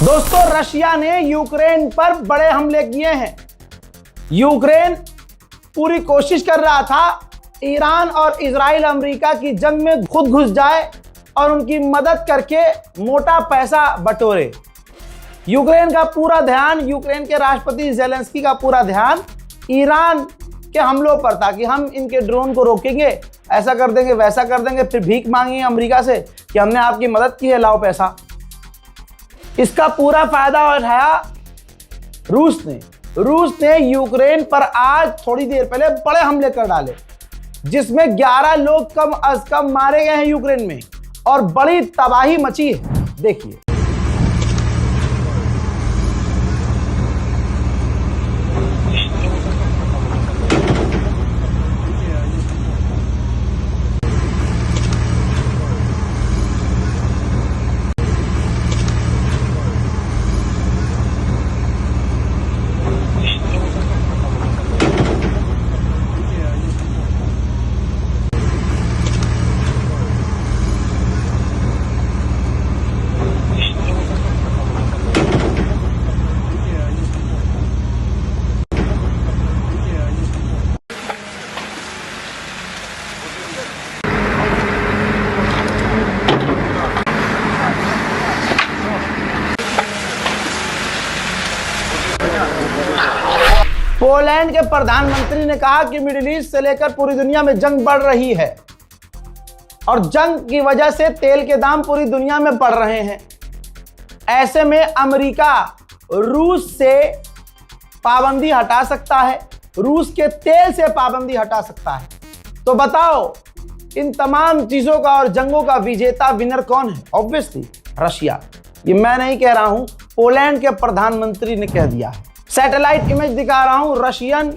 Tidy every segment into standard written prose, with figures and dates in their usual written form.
दोस्तों, रशिया ने यूक्रेन पर बड़े हमले किए हैं। यूक्रेन पूरी कोशिश कर रहा था ईरान और इजराइल अमेरिका की जंग में खुद घुस जाए और उनकी मदद करके मोटा पैसा बटोरे। यूक्रेन का पूरा ध्यान, यूक्रेन के राष्ट्रपति ज़ेलेंस्की का पूरा ध्यान ईरान के हमलों पर था कि हम इनके ड्रोन को रोकेंगे, ऐसा कर देंगे, वैसा कर देंगे, फिर भीख मांगेंगे अमेरिका से कि हमने आपकी मदद की है, लाओ पैसा। इसका पूरा फायदा उठाया रूस ने यूक्रेन पर आज थोड़ी देर पहले बड़े हमले कर डाले, जिसमें 11 लोग कम अज कम मारे गए हैं यूक्रेन में और बड़ी तबाही मची है। देखिए, पोलैंड के प्रधानमंत्री ने कहा कि मिडिल ईस्ट से लेकर पूरी दुनिया में जंग बढ़ रही है और जंग की वजह से तेल के दाम पूरी दुनिया में बढ़ रहे हैं। ऐसे में अमेरिका रूस से पाबंदी हटा सकता है, रूस के तेल से पाबंदी हटा सकता है। तो बताओ, इन तमाम चीजों का और जंगों का विजेता विनर कौन है? Obviously Russia. ये मैं नहीं कह रहा हूं, पोलैंड के प्रधानमंत्री ने कह दिया है। सैटेलाइट इमेज दिखा रहा हूं, रशियन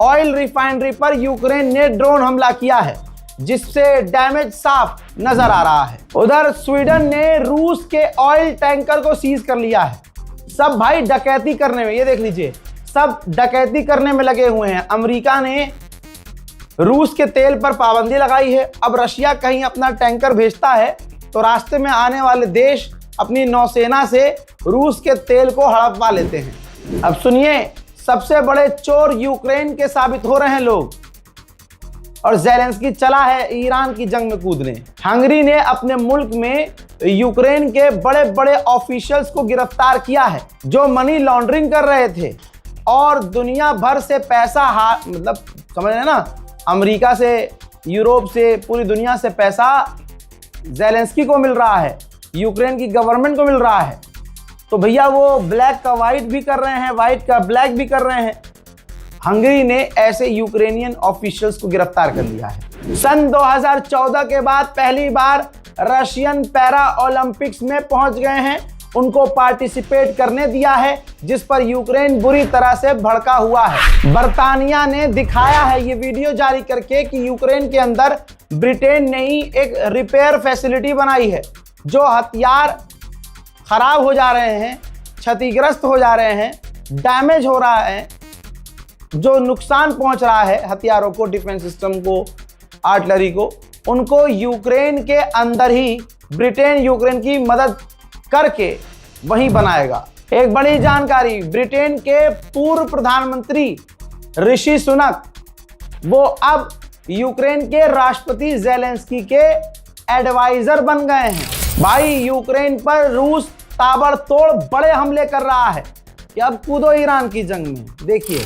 ऑयल रिफाइनरी पर यूक्रेन ने ड्रोन हमला किया है, जिससे डैमेज साफ नजर आ रहा है। उधर स्वीडन ने रूस के ऑयल टैंकर को सीज कर लिया है। सब भाई डकैती करने में, ये देख लीजिए, सब डकैती करने में लगे हुए हैं। अमेरिका ने रूस के तेल पर पाबंदी लगाई है। अब रशिया कहीं अपना टैंकर भेजता है तो रास्ते में आने वाले देश अपनी नौसेना से रूस के तेल को हड़पवा लेते हैं। अब सुनिए, सबसे बड़े चोर यूक्रेन के साबित हो रहे हैं लोग, और ज़ेलेंस्की चला है ईरान की जंग में कूदने। हंगरी ने अपने मुल्क में यूक्रेन के बड़े बड़े ऑफिशियल्स को गिरफ्तार किया है जो मनी लॉन्ड्रिंग कर रहे थे और दुनिया भर से पैसा मतलब समझ रहे ना, अमेरिका से, यूरोप से, पूरी दुनिया से पैसा ज़ेलेंस्की को मिल रहा है, यूक्रेन की गवर्नमेंट को मिल रहा है। तो भैया वो ब्लैक का वाइट भी कर रहे हैं, वाइट का ब्लैक भी कर रहे हैं। हंगरी ने ऐसे यूक्रेनियन ऑफिशियल्स को गिरफ्तार कर लिया है। सन 2014 के बाद पहली बार रशियन पैरा ओलंपिक्स में पहुंच गए हैं, उनको पार्टिसिपेट करने दिया है, जिस पर यूक्रेन बुरी तरह से भड़का हुआ है। बर्तानिया ने दिखाया है ये वीडियो जारी करके कि यूक्रेन के अंदर ब्रिटेन ने ही एक रिपेयर फैसिलिटी बनाई है। जो हथियार खराब हो जा रहे हैं, क्षतिग्रस्त हो जा रहे हैं, डैमेज हो रहा है, जो नुकसान पहुंच रहा है हथियारों को, डिफेंस सिस्टम को, आर्टिलरी को, उनको यूक्रेन के अंदर ही ब्रिटेन यूक्रेन की मदद करके वहीं बनाएगा। एक बड़ी जानकारी, ब्रिटेन के पूर्व प्रधानमंत्री ऋषि सुनक वो अब यूक्रेन के राष्ट्रपति ज़ेलेंस्की के एडवाइजर बन गए हैं। भाई, यूक्रेन पर रूस ताबड़तोड़ बड़े हमले कर रहा है कि अब कूदो ईरान की जंग में। देखिए,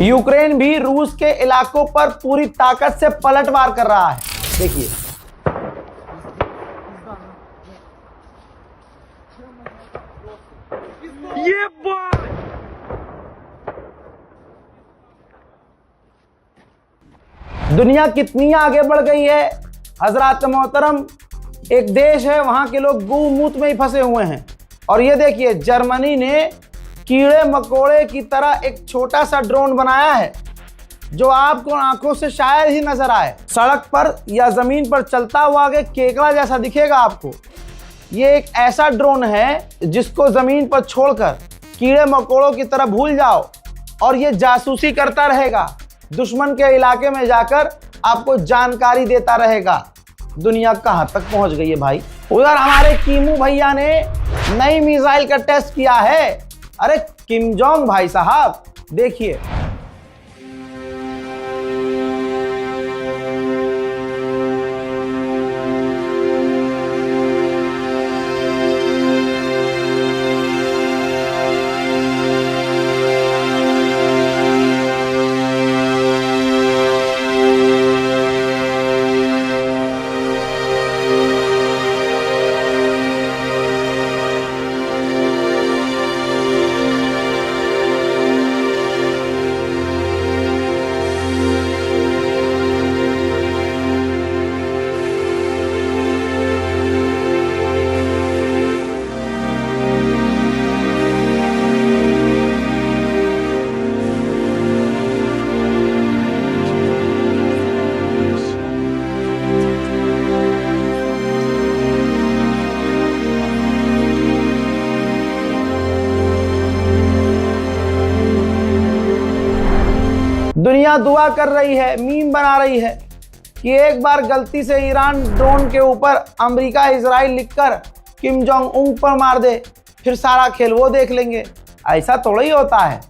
यूक्रेन भी रूस के इलाकों पर पूरी ताकत से पलटवार कर रहा है। देखिए, ये दुनिया कितनी आगे बढ़ गई है हजरात मोहतरम। एक देश है, वहां के लोग गू मूत में ही फंसे हुए हैं। और ये देखिए, जर्मनी ने कीड़े मकोड़े की तरह एक छोटा सा ड्रोन बनाया है जो आपको आंखों से शायद ही नजर आए। सड़क पर या जमीन पर चलता हुआ के केकड़ा जैसा दिखेगा आपको। ये एक ऐसा ड्रोन है जिसको जमीन पर छोड़कर कीड़े मकोड़ों की तरह भूल जाओ और ये जासूसी करता रहेगा। दुश्मन के इलाके में जाकर आपको जानकारी देता रहेगा। दुनिया कहां तक पहुंच गई है भाई। उधर हमारे कीमू भैया ने नई मिसाइल का टेस्ट किया है। अरे किम जोंग भाई साहब देखिए। दुनिया दुआ कर रही है, मीम बना रही है कि एक बार गलती से ईरान ड्रोन के ऊपर अमेरिका इजराइल लिखकर किम जोंग उन पर मार दे, फिर सारा खेल वो देख लेंगे। ऐसा थोड़ा ही होता है।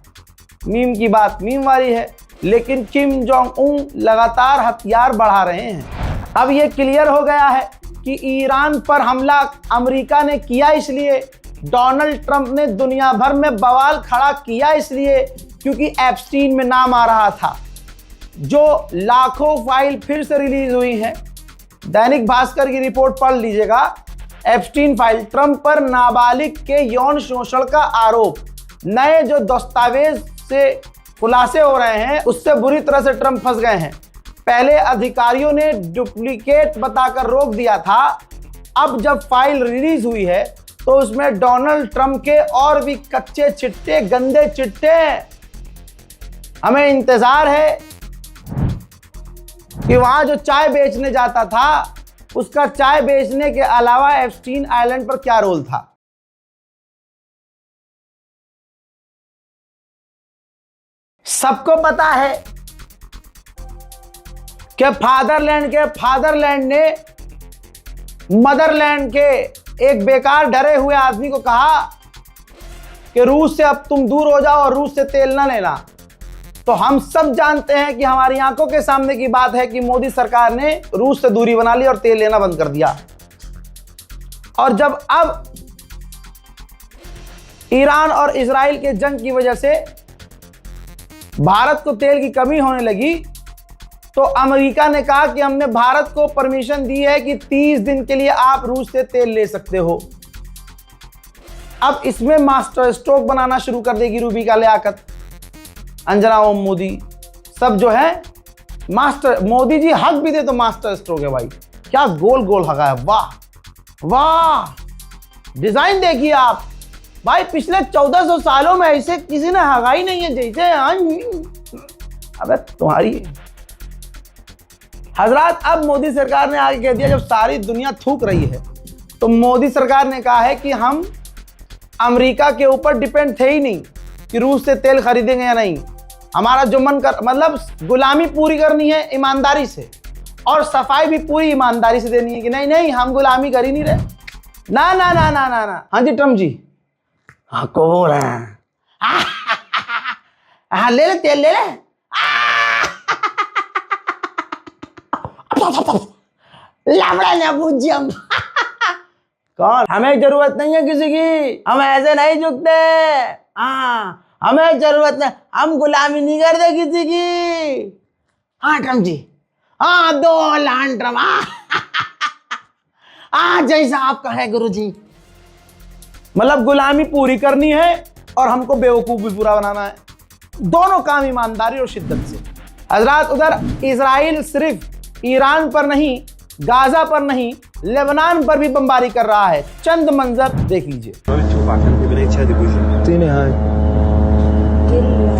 मीम की बात मीम वाली है, लेकिन किम जोंग उन लगातार हथियार बढ़ा रहे हैं। अब ये क्लियर हो गया है कि ईरान पर हमला अमेरिका ने किया इसलिए, डोनाल्ड ट्रंप ने दुनिया भर में बवाल खड़ा किया इसलिए क्योंकि एप्स्टीन में नाम आ रहा था। जो लाखों फाइल फिर से रिलीज हुई हैं। दैनिक भास्कर की रिपोर्ट पढ़ लीजिएगा। एप्स्टीन फाइल, ट्रंप पर नाबालिग के यौन शोषण का आरोप। नए जो दस्तावेज से खुलासे हो रहे हैं उससे बुरी तरह से ट्रंप फंस गए हैं। पहले अधिकारियों ने डुप्लीकेट बताकर रोक दिया था। अब जब फाइल रिलीज हुई है तो उसमें डोनाल्ड ट्रंप के और भी कच्चे चिट्टे, गंदे चिट्टे हैं। हमें इंतजार है कि वहां जो चाय बेचने जाता था उसका चाय बेचने के अलावा एप्स्टीन आइलैंड पर क्या रोल था। सबको पता है कि फादरलैंड ने मदरलैंड के एक बेकार डरे हुए आदमी को कहा कि रूस से अब तुम दूर हो जाओ और रूस से तेल ना लेना। तो हम सब जानते हैं कि हमारी आंखों के सामने की बात है कि मोदी सरकार ने रूस से दूरी बना ली और तेल लेना बंद कर दिया। और जब अब ईरान और इजराइल के जंग की वजह से भारत को तेल की कमी होने लगी तो अमेरिका ने कहा कि हमने भारत को परमिशन दी है कि 30 दिन के लिए आप रूस से तेल ले सकते हो। अब इसमें मास्टर स्ट्रोक बनाना शुरू कर देगी रूबिका लियाकत, अंजना ओम मोदी, सब जो है मास्टर। मोदी जी हक भी दे तो मास्टर स्ट्रोक है भाई। क्या गोल गोल हगा है, वाह वाह। डिजाइन देखिए आप भाई, पिछले 1400 सालों में ऐसे किसी ने हगा ही नहीं है जैसे अबे तुम्हारी हजरात। अब मोदी सरकार ने आगे कह दिया, जब सारी दुनिया थूक रही है तो मोदी सरकार ने कहा है कि हम अमेरिका के ऊपर डिपेंड थे ही नहीं कि रूस से तेल खरीदेंगे या नहीं। हमारा जो मन कर, मतलब गुलामी पूरी करनी है ईमानदारी से, और सफाई भी पूरी ईमानदारी से देनी है कि नहीं नहीं हम गुलामी कर ही नहीं रहे। ना ना ना ना ना ना। हाँ जी ट्रम्प जी, हाँ को बोल रहे हैं। हाँ ले ले तेल ले ले। लमड़ा ना पूछिए। कौन? हमें जरूरत नहीं है किसी की, हम ऐसे नहीं झुकते। हाँ हमें जरूरत नहीं, हम गुलामी नहीं करते किसी की। हाँ ट्रम्प जी, हाँ दो लान ट्रम्प। हाँ जैसा आप कहे गुरु जी। मतलब गुलामी पूरी करनी है और हमको बेवकूफ भी पूरा बनाना है। दोनों काम ईमानदारी और शिद्दत से। हजरात उधर इजराइल सिर्फ ईरान पर नहीं, गाजा पर नहीं, लेबनान पर भी बमबारी कर रहा है। चंद मंजर देख लीजिए।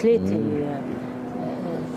3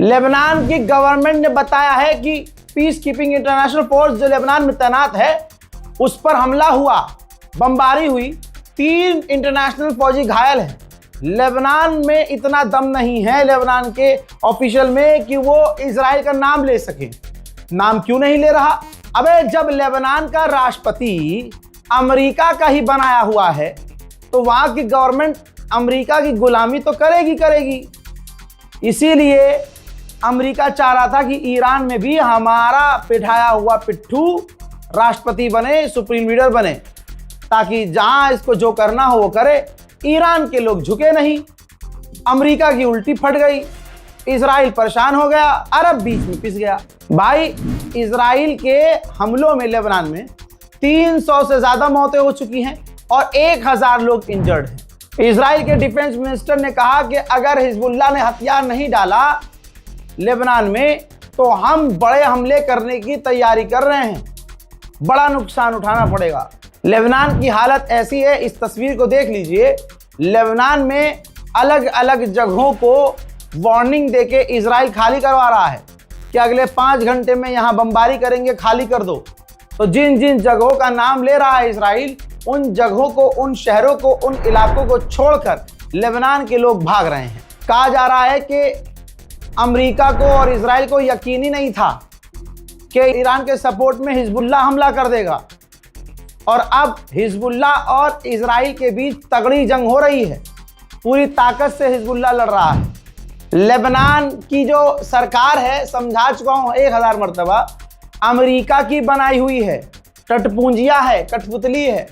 लेबनान की गवर्नमेंट ने बताया है कि पीस कीपिंग इंटरनेशनल फोर्स जो लेबनान में तैनात है उस पर हमला हुआ, बमबारी हुई, 3 इंटरनेशनल फौजी घायल हैं। लेबनान में इतना दम नहीं है लेबनान के ऑफिशियल में कि वो इजराइल का नाम ले सके। नाम क्यों नहीं ले रहा? अबे जब लेबनान का राष्ट्रपति अमेरिका का ही बनाया हुआ है तो वहां की गवर्नमेंट अमेरिका की गुलामी तो करेगी। इसीलिए अमेरिका चाह रहा था कि ईरान में भी हमारा पिठाया हुआ पिट्ठू राष्ट्रपति बने, सुप्रीम लीडर बने, ताकि जहां इसको जो करना हो वो करे। ईरान के लोग झुके नहीं, अमेरिका की उल्टी फट गई, इजराइल परेशान हो गया, अरब बीच में पिस गया। भाई इजराइल के हमलों में लेबनान में 300 से ज्यादा मौतें हो चुकी हैं और 1000 लोग इंजर्ड हैं। इजराइल के डिफेंस मिनिस्टर ने कहा कि अगर हिजबुल्लाह ने हथियार नहीं डाला लेबनान में तो हम बड़े हमले करने की तैयारी कर रहे हैं, बड़ा नुकसान उठाना पड़ेगा। लेबनान की हालत ऐसी है, इस तस्वीर को देख लीजिए। लेबनान में अलग अलग जगहों को वार्निंग देके इजराइल खाली करवा रहा है कि अगले 5 घंटे में यहां बमबारी करेंगे, खाली कर दो। तो जिन जिन जगहों का नाम ले रहा है इजराइल, उन जगहों को, उन शहरों को, उन इलाकों को छोड़कर लेबनान के लोग भाग रहे हैं। कहा जा रहा है कि अमेरिका को और इजराइल को यकीन ही नहीं था कि ईरान के सपोर्ट में हिजबुल्लाह हमला कर देगा, और अब हिजबुल्लाह और इजराइल के बीच तगड़ी जंग हो रही है। पूरी ताकत से हिजबुल्लाह लड़ रहा है। लेबनान की जो सरकार है, समझा चुका हूं 1000 मरतबा, अमेरिका की बनाई हुई है, टटपूंजिया है, कठपुतली है।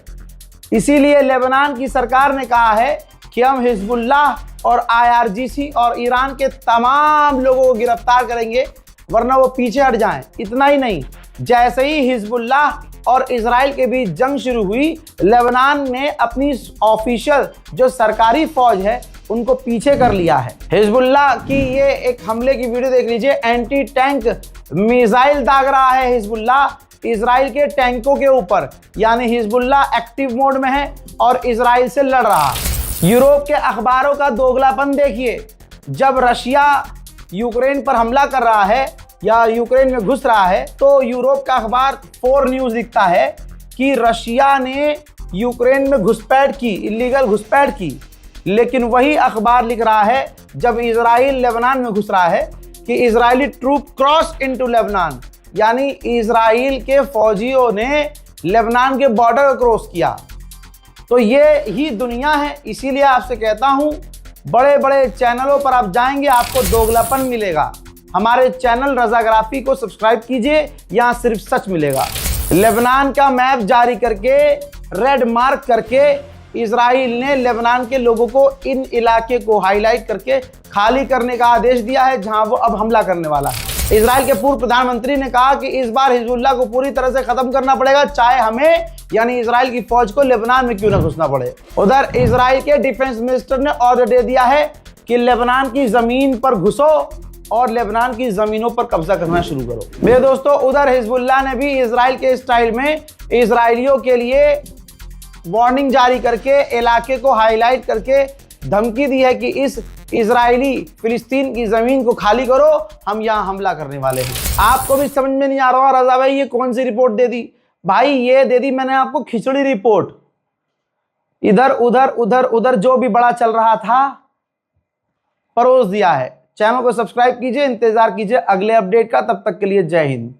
इसीलिए लेबनान की सरकार ने कहा है कि हम हिजबुल्लाह और IRGC और ईरान के तमाम लोगों को गिरफ्तार करेंगे, वरना वो पीछे हट जाएं। इतना ही नहीं, जैसे ही हिजबुल्लाह और इजराइल के बीच जंग शुरू हुई, लेबनान ने अपनी ऑफिशियल जो सरकारी फौज है उनको पीछे कर लिया है। हिजबुल्लाह की ये एक हमले की वीडियो देख लीजिए। एंटी टैंक मिसाइल दाग रहा है हिजबुल्लाह इजराइल के टैंकों के ऊपर, यानी हिजबुल्लाह एक्टिव मोड में है और इजराइल से लड़ रहा है। यूरोप के अखबारों का दोगलापन देखिए। जब रशिया यूक्रेन पर हमला कर रहा है या यूक्रेन में घुस रहा है, तो यूरोप का अखबार 4 न्यूज़ लिखता है कि रशिया ने यूक्रेन में घुसपैठ की, इलीगल घुसपैठ की। लेकिन वही अखबार लिख रहा है जब इजराइल लेबनान में घुस रहा है कि Israeli troop cross into Lebanon, यानी इजराइल के फौजियों ने लेबनान के बॉर्डर को क्रॉस किया। तो ये ही दुनिया है। इसीलिए आपसे कहता हूं, बड़े बड़े चैनलों पर आप जाएंगे आपको दोगलापन मिलेगा। हमारे चैनल रज़ाग्राफी को सब्सक्राइब कीजिए, यहाँ सिर्फ सच मिलेगा। लेबनान का मैप जारी करके, रेड मार्क करके इजराइल ने लेबनान के लोगों को इन इलाके को हाईलाइट करके खाली करने का आदेश दिया है जहां वो अब हमला करने वाला है। इजराइल के पूर्व प्रधानमंत्री ने कहा कि इस बार हिजबुल्लाह को पूरी तरह से खत्म करना पड़ेगा, चाहे हमें यानी इजराइल की फौज को लेबनान में क्यों ना घुसना पड़े। उधर इजराइल के डिफेंस मिनिस्टर ने ऑर्डर दे दिया है कि लेबनान की जमीन पर घुसो और लेबनान की जमीनों पर कब्जा करना शुरू करो। मेरे दोस्तों, उधर हिजबुल्लाह ने भी इजराइल के स्टाइल में इजराइलियों के लिए वार्निंग जारी करके इलाके को हाईलाइट करके धमकी दी है कि इस इजरायली फिलिस्तीन की जमीन को खाली करो, हम यहां हमला करने वाले हैं। आपको भी समझ में नहीं आ रहा रजा भाई ये कौन सी रिपोर्ट दे दी? भाई ये दे दी मैंने आपको खिचड़ी रिपोर्ट। इधर उधर उधर उधर जो भी बड़ा चल रहा था परोस दिया है। चैनल को सब्सक्राइब कीजिए, इंतजार कीजिए अगले अपडेट का। तब तक के लिए जय हिंद।